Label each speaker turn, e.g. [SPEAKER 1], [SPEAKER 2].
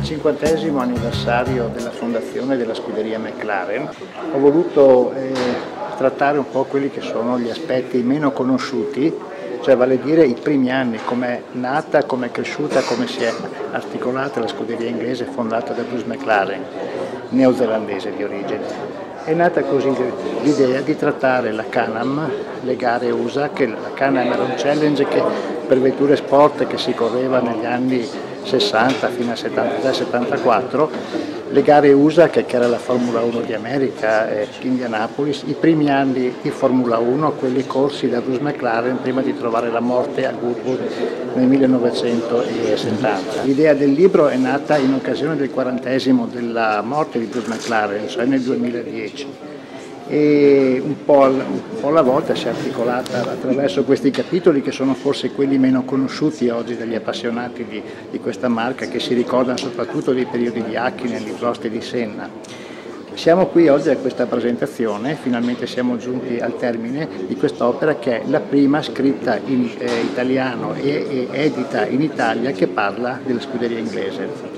[SPEAKER 1] 50° anniversario della fondazione della scuderia McLaren ho voluto trattare un po' quelli che sono gli aspetti meno conosciuti, cioè vale a dire i primi anni, come è nata, come è cresciuta, come si è articolata la scuderia inglese fondata da Bruce McLaren, neozelandese di origine. È nata così l'idea di trattare la Can-Am, le gare USA, che la Can-Am era un challenge per vetture sport che si correva negli anni 60 fino al 73-74, le gare USA che era la Formula 1 di America, Indianapolis, i primi anni di Formula 1, quelli corsi da Bruce McLaren prima di trovare la morte a Goodwood nel 1970. L'idea del libro è nata in occasione del 40° della morte di Bruce McLaren, cioè nel 2010. E un po' alla volta si è articolata attraverso questi capitoli che sono forse quelli meno conosciuti oggi dagli appassionati di questa marca, che si ricordano soprattutto dei periodi di Häkkinen, di Prost e di Senna. Siamo qui oggi a questa presentazione, finalmente siamo giunti al termine di quest'opera che è la prima scritta in italiano e edita in Italia che parla della scuderia inglese.